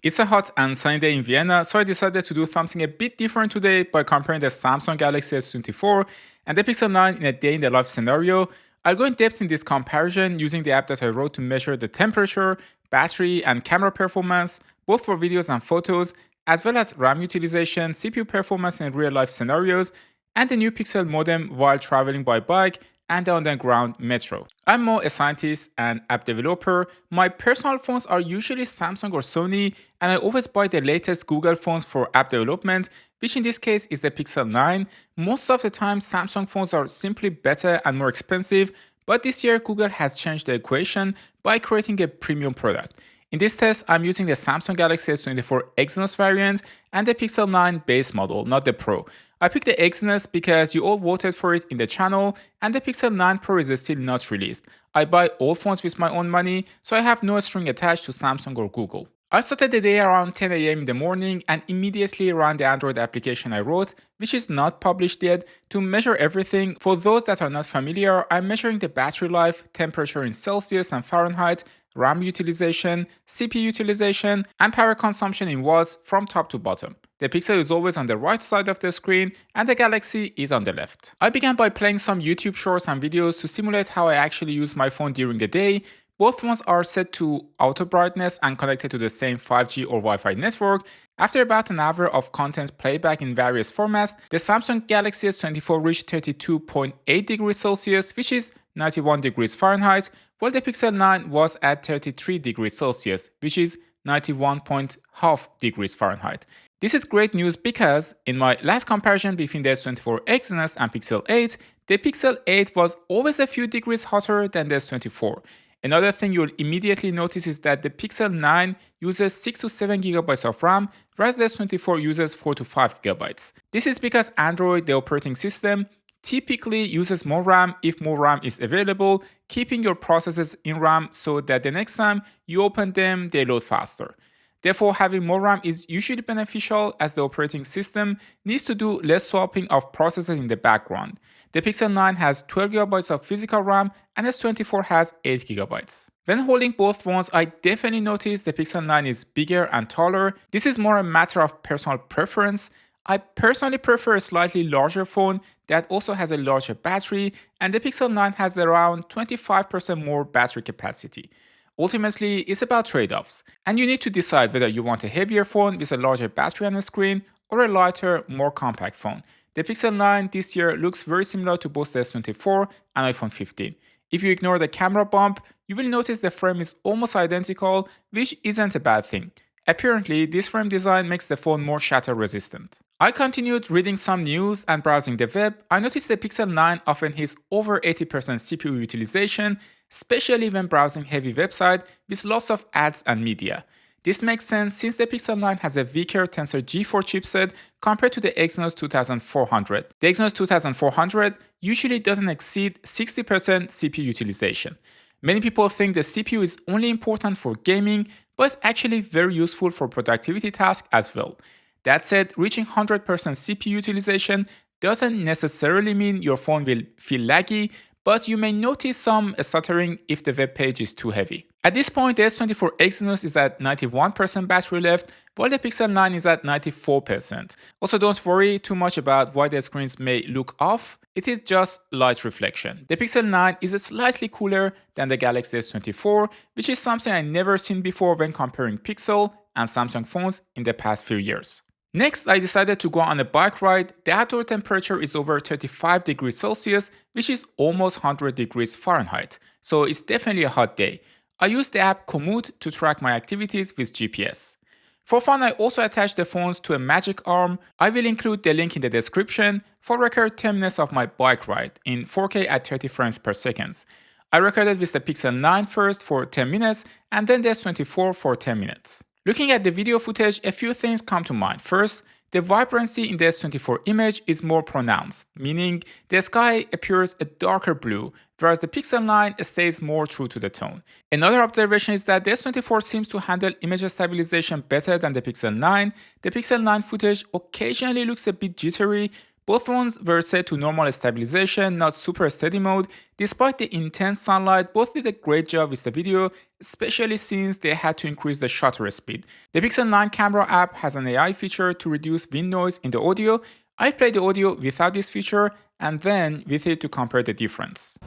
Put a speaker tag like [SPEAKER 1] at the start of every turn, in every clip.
[SPEAKER 1] It's a hot and sunny day in Vienna, so I decided to do something a bit different today by comparing the Samsung Galaxy S24 and the Pixel 9 in a day in the life scenario. I'll go in depth in this comparison using the app that I wrote to measure the temperature, battery, and camera performance, both for videos and photos, as well as RAM utilization, CPU performance in real life scenarios, and the new Pixel modem while traveling by bike and the underground metro. I'm more a scientist and app developer. My personal phones are usually Samsung or Sony, and I always buy the latest Google phones for app development, which in this case is the Pixel 9. Most of the time, Samsung phones are simply better and more expensive, but this year Google has changed the equation by creating a premium product. In this test, I'm using the Samsung Galaxy S24 Exynos variant and the Pixel 9 base model, not the Pro. I picked the Exynos because you all voted for it in the channel, and the Pixel 9 Pro is still not released. I buy all phones with my own money, so I have no string attached to Samsung or Google. I started the day around 10 a.m. in the morning and immediately ran the Android application I wrote, which is not published yet, to measure everything. For those that are not familiar, I'm measuring the battery life, temperature in Celsius and Fahrenheit, RAM utilization, CPU utilization, and power consumption in watts from top to bottom. The Pixel is always on the right side of the screen and the Galaxy is on the left. I began by playing some YouTube shorts and videos to simulate how I actually use my phone during the day. Both phones are set to auto brightness and connected to the same 5G or Wi-Fi network. After about an hour of content playback in various formats, the Samsung Galaxy S24 reached 32.8 degrees Celsius, which is 91 degrees Fahrenheit, while the Pixel 9 was at 33 degrees Celsius, which is 91.5 degrees Fahrenheit. This is great news because in my last comparison between the S24 Exynos and Pixel 8, the Pixel 8 was always a few degrees hotter than the S24. Another thing you'll immediately notice is that the Pixel 9 uses 6 to 7 GB of RAM, whereas the S24 uses 4 to 5 GB. This is because Android, the operating system, typically uses more RAM if more RAM is available, keeping your processes in RAM so that the next time you open them, they load faster. Therefore, having more RAM is usually beneficial as the operating system needs to do less swapping of processes in the background. The Pixel 9 has 12 GB of physical RAM and S24 has 8 GB. When holding both phones, I definitely noticed the Pixel 9 is bigger and taller. This is more a matter of personal preference. I personally prefer a slightly larger phone that also has a larger battery, and the Pixel 9 has around 25% more battery capacity. Ultimately, it's about trade-offs, and you need to decide whether you want a heavier phone with a larger battery and a screen or a lighter, more compact phone. The Pixel 9 this year looks very similar to both the S24 and iPhone 15. If you ignore the camera bump, you will notice the frame is almost identical, which isn't a bad thing. Apparently, this frame design makes the phone more shatter resistant. I continued reading some news and browsing the web. I noticed the Pixel 9 often hits over 80% CPU utilization, especially when browsing heavy websites with lots of ads and media. This makes sense since the Pixel 9 has a weaker Tensor G4 chipset compared to the Exynos 2400. The Exynos 2400 usually doesn't exceed 60% CPU utilization. Many people think the CPU is only important for gaming, but it's actually very useful for productivity tasks as well. That said, reaching 100% CPU utilization doesn't necessarily mean your phone will feel laggy, but you may notice some stuttering if the web page is too heavy. At this point, the S24 Exynos is at 91% battery left, while the Pixel 9 is at 94%. Also, don't worry too much about why the screens may look off. It is just light reflection. The Pixel 9 is slightly cooler than the Galaxy S24, which is something I never seen before when comparing Pixel and Samsung phones in the past few years. Next, I decided to go on a bike ride. The outdoor temperature is over 35 degrees Celsius, which is almost 100 degrees Fahrenheit. So it's definitely a hot day. I used the app Komoot to track my activities with GPS. For fun, I also attached the phones to a magic arm. I will include the link in the description. For record 10 minutes of my bike ride in 4K at 30 frames per second. I recorded with the Pixel 9 first for 10 minutes and then the S24 for 10 minutes. Looking at the video footage, a few things come to mind. First, the vibrancy in the S24 image is more pronounced, meaning the sky appears a darker blue, whereas the Pixel 9 stays more true to the tone. Another observation is that the S24 seems to handle image stabilization better than the Pixel 9. The Pixel 9 footage occasionally looks a bit jittery, Both phones were set to normal stabilization, not super steady mode. Despite the intense sunlight, both did a great job with the video, especially since they had to increase the shutter speed. The Pixel 9 camera app has an AI feature to reduce wind noise in the audio. I played the audio without this feature and then with it to compare the difference.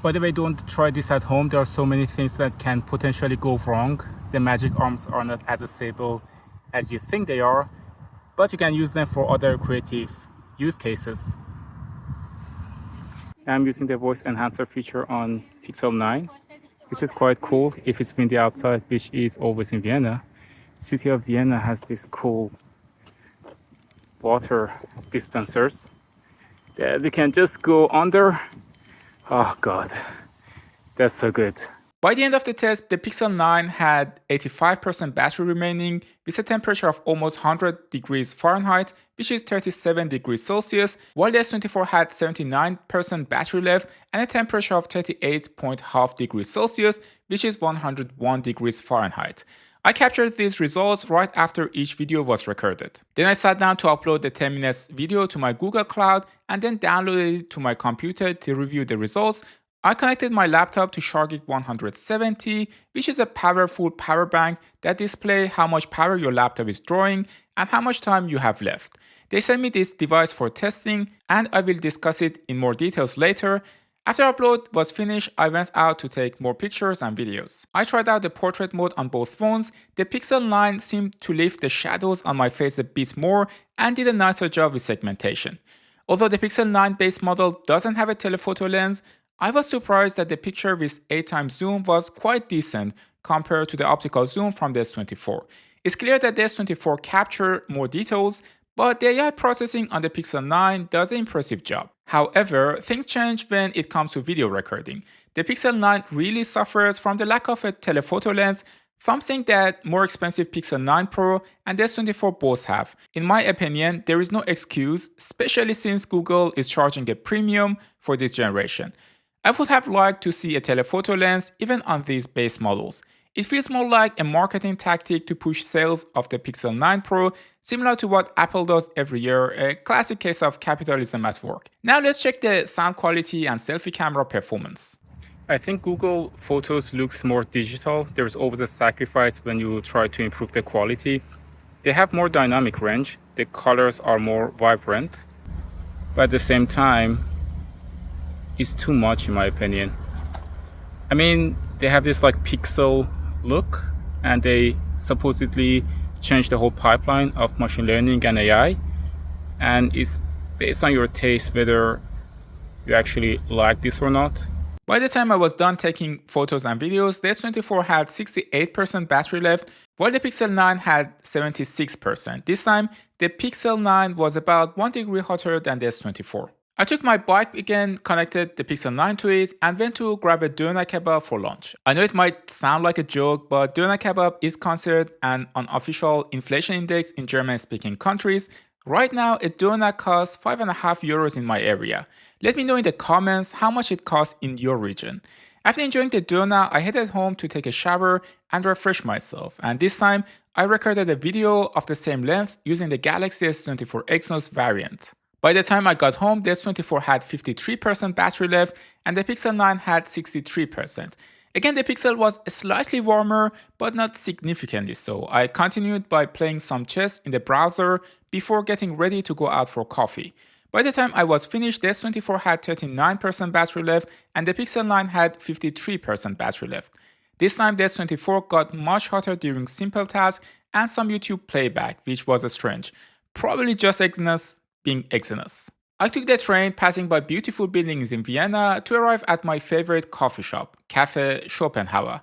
[SPEAKER 1] By the way, don't try this at home. There are so many things that can potentially go wrong. The magic arms are not as stable as you think they are, but you can use them for other creative use cases. I'm using the voice enhancer feature on Pixel 9, which is quite cool if it's windy outside, which is always in Vienna. City of Vienna has these cool water dispensers that you can just go under. Oh god, that's so good. By the end of the test, the Pixel 9 had 85% battery remaining with a temperature of almost 100 degrees Fahrenheit, which is 37 degrees Celsius, while the S24 had 79% battery left and a temperature of 38.5 degrees Celsius, which is 101 degrees Fahrenheit. I captured these results right after each video was recorded. Then I sat down to upload the 10 minutes video to my Google Cloud and then downloaded it to my computer to review the results. I connected my laptop to SharkGeek 170, which is a powerful power bank that displays how much power your laptop is drawing and how much time you have left. They sent me this device for testing and I will discuss it in more details later. After upload was finished, I went out to take more pictures and videos. I tried out the portrait mode on both phones. The Pixel 9 seemed to lift the shadows on my face a bit more and did a nicer job with segmentation. Although the Pixel 9 base model doesn't have a telephoto lens, I was surprised that the picture with 8x zoom was quite decent compared to the optical zoom from the S24. It's clear that the S24 captured more details, but the AI processing on the Pixel 9 does an impressive job. However, things change when it comes to video recording. The Pixel 9 really suffers from the lack of a telephoto lens, something that more expensive Pixel 9 Pro and the S24 both have. In my opinion, there is no excuse, especially since Google is charging a premium for this generation. I would have liked to see a telephoto lens even on these base models. It feels more like a marketing tactic to push sales of the Pixel 9 Pro, similar to what Apple does every year, a classic case of capitalism at work. Now let's check the sound quality and selfie camera performance. I think Google Photos looks more digital. There's always a sacrifice when you try to improve the quality. They have more dynamic range, the colors are more vibrant, but at the same time, it's too much in my opinion. I mean, they have this like pixel look and they supposedly changed the whole pipeline of machine learning and AI, and it's based on your taste whether you actually like this or not. By the time I was done taking photos and videos, the S24 had 68% battery left, while the Pixel 9 had 76%. This time, the Pixel 9 was about 1 degree hotter than the S24. I took my bike again, connected the Pixel 9 to it, and went to grab a doner kebab for lunch. I know it might sound like a joke, but doner kebab is considered an unofficial inflation index in German-speaking countries. Right now, a doner costs 5.5 euros in my area. Let me know in the comments how much it costs in your region. After enjoying the doner, I headed home to take a shower and refresh myself, and this time I recorded a video of the same length using the Galaxy S24 Exynos variant. By the time I got home, the S24 had 53% battery left and the Pixel 9 had 63%. Again, the Pixel was slightly warmer, but not significantly so. I continued by playing some chess in the browser before getting ready to go out for coffee. By the time I was finished, the S24 had 39% battery left and the Pixel 9 had 53% battery left. This time, the S24 got much hotter during simple tasks and some YouTube playback, which was strange. Probably just Exynos being Exynos. I took the train passing by beautiful buildings in Vienna to arrive at my favorite coffee shop, Cafe Schopenhauer.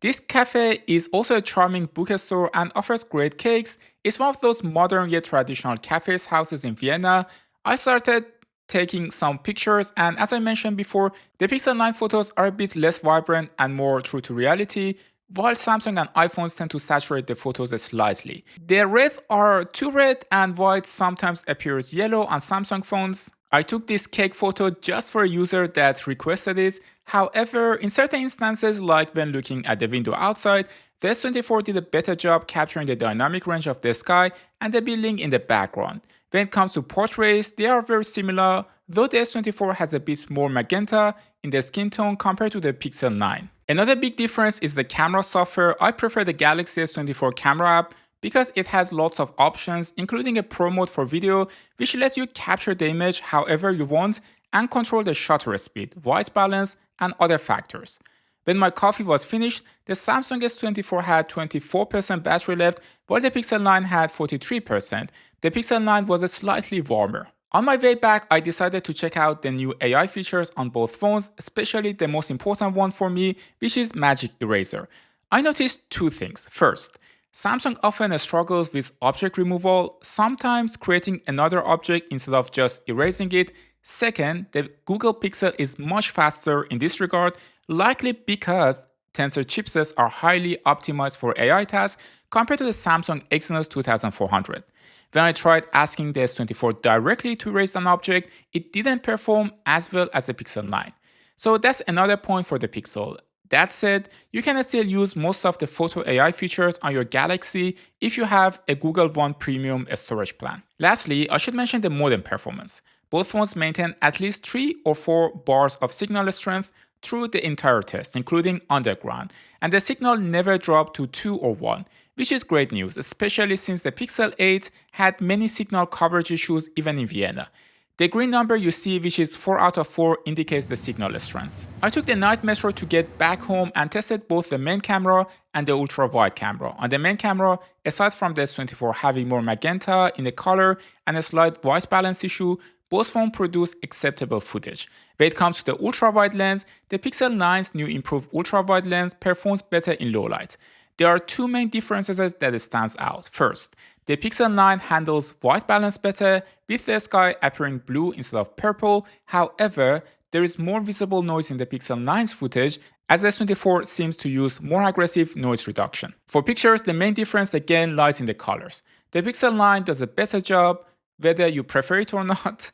[SPEAKER 1] This cafe is also a charming bookstore and offers great cakes. It's one of those modern yet traditional cafes houses in Vienna. I started taking some pictures, and as I mentioned before, the Pixel 9 photos are a bit less vibrant and more true to reality, while Samsung and iPhones tend to saturate the photos slightly. The reds are too red and white sometimes appears yellow on Samsung phones. I took this cake photo just for a user that requested it. However, in certain instances, like when looking at the window outside, the S24 did a better job capturing the dynamic range of the sky and the building in the background. When it comes to portraits, they are very similar, though the S24 has a bit more magenta in the skin tone compared to the Pixel 9. Another big difference is the camera software. I prefer the Galaxy S24 camera app because it has lots of options, including a pro mode for video, which lets you capture the image however you want and control the shutter speed, white balance, and other factors. When my coffee was finished, the Samsung S24 had 24% battery left, while the Pixel 9 had 43%. The Pixel 9 was slightly warmer. On my way back, I decided to check out the new AI features on both phones, especially the most important one for me, which is Magic Eraser. I noticed two things. First, Samsung often struggles with object removal, sometimes creating another object instead of just erasing it. Second, the Google Pixel is much faster in this regard, likely because Tensor chipsets are highly optimized for AI tasks compared to the Samsung Exynos 2400. When I tried asking the S24 directly to erase an object, it didn't perform as well as the Pixel 9. So that's another point for the Pixel. That said, you can still use most of the photo AI features on your Galaxy if you have a Google One Premium storage plan. Lastly, I should mention the modem performance. Both phones maintain at least 3 or 4 bars of signal strength through the entire test, including underground, and the signal never dropped to 2 or 1, which is great news, especially since the Pixel 8 had many signal coverage issues even in Vienna. The green number you see, which is 4 out of 4, indicates the signal strength. I took the night metro to get back home and tested both the main camera and the ultra-wide camera. On the main camera, aside from the S24 having more magenta in the color and a slight white balance issue, both phones produce acceptable footage. When it comes to the ultra-wide lens, the Pixel 9's new improved ultra-wide lens performs better in low light. There are two main differences that stands out. First, the Pixel 9 handles white balance better, with the sky appearing blue instead of purple. However, there is more visible noise in the Pixel 9's footage, as the S24 seems to use more aggressive noise reduction. For pictures, the main difference again lies in the colors. The Pixel 9 does a better job, whether you prefer it or not.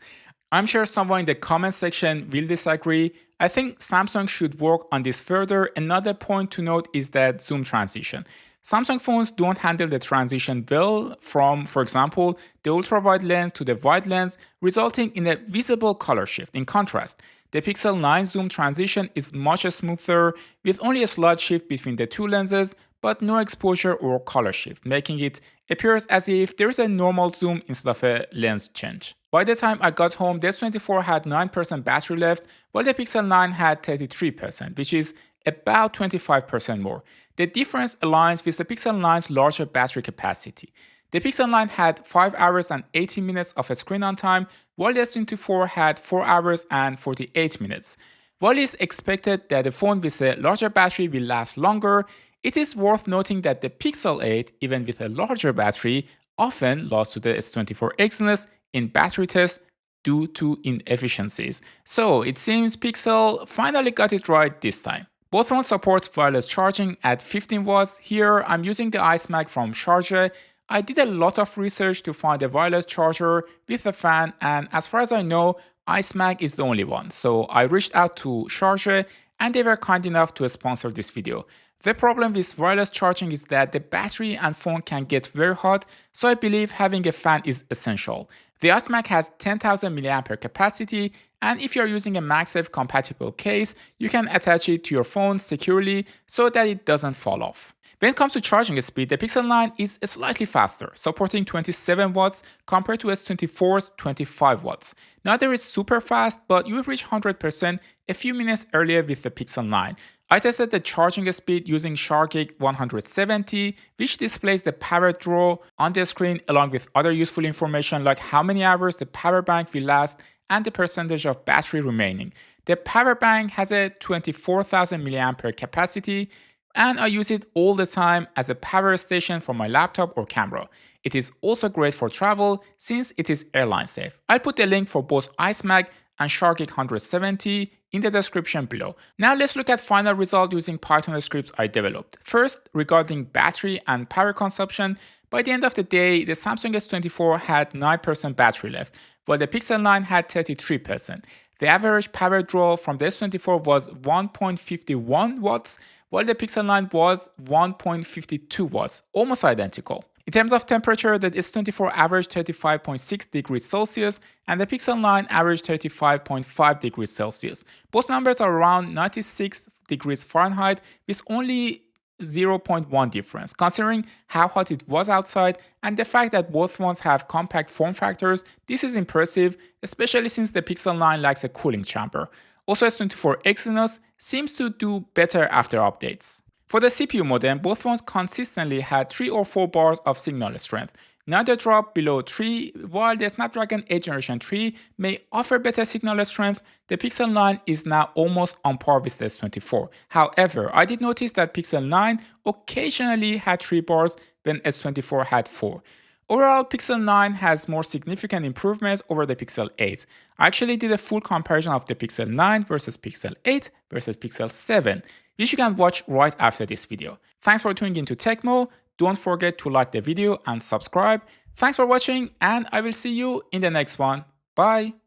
[SPEAKER 1] I'm sure someone in the comment section will disagree. I think Samsung should work on this further. Another point to note is that zoom transition. Samsung phones don't handle the transition well from, for example, the ultra-wide lens to the wide lens, resulting in a visible color shift. In contrast, the Pixel 9 zoom transition is much smoother, with only a slight shift between the two lenses, but no exposure or color shift, making it appear as if there is a normal zoom instead of a lens change. By the time I got home, the S24 had 9% battery left, while the Pixel 9 had 33%, which is about 25% more. The difference aligns with the Pixel 9's larger battery capacity. The Pixel 9 had 5 hours and 80 minutes of screen on time, while the S24 had 4 hours and 48 minutes. While it's expected that the phone with a larger battery will last longer, it is worth noting that the Pixel 8, even with a larger battery, often lost to the S24 Exynos in battery tests due to inefficiencies. So it seems Pixel finally got it right this time. Both phones support wireless charging at 15 watts. Here I'm using the iSmack from Charge. I did a lot of research to find a wireless charger with a fan, and as far as I know, iSmack is the only one. So I reached out to Charge and they were kind enough to sponsor this video. The problem with wireless charging is that the battery and phone can get very hot, so I believe having a fan is essential. The iSmack has 10,000 mAh capacity, and if you're using a MagSafe compatible case, you can attach it to your phone securely so that it doesn't fall off. When it comes to charging speed, the Pixel 9 is slightly faster, supporting 27 watts compared to S24's 25 watts. Neither is super fast, but you will reach 100% a few minutes earlier with the Pixel 9. I tested the charging speed using Shargig 170, which displays the power draw on the screen along with other useful information like how many hours the power bank will last and the percentage of battery remaining. The power bank has a 24,000 mAh capacity, and I use it all the time as a power station for my laptop or camera. It is also great for travel since it is airline safe. I'll put the link for both iSmack and Shargig 170 in the description below. Now let's look at final result using Python scripts I developed. First, regarding battery and power consumption, by the end of the day, the Samsung S24 had 9% battery left, while the Pixel 9 had 33%. The average power draw from the S24 was 1.51 watts, while the Pixel 9 was 1.52 watts, almost identical. In terms of temperature, the S24 averaged 35.6 degrees Celsius and the Pixel 9 averaged 35.5 degrees Celsius. Both numbers are around 96 degrees Fahrenheit with only 0.1 difference. Considering how hot it was outside and the fact that both phones have compact form factors, this is impressive, especially since the Pixel 9 lacks a cooling chamber. Also, S24 Exynos seems to do better after updates. For the CPU modem, both phones consistently had 3 or 4 bars of signal strength. Neither dropped below 3, while the Snapdragon 8 Gen 3 may offer better signal strength. The Pixel 9 is now almost on par with the S24. However, I did notice that Pixel 9 occasionally had 3 bars when S24 had 4. Overall, Pixel 9 has more significant improvements over the Pixel 8. I actually did a full comparison of the Pixel 9 versus Pixel 8 versus Pixel 7, which you can watch right after this video. Thanks for tuning into Techmo. Don't forget to like the video and subscribe. Thanks for watching, and I will see you in the next one. Bye!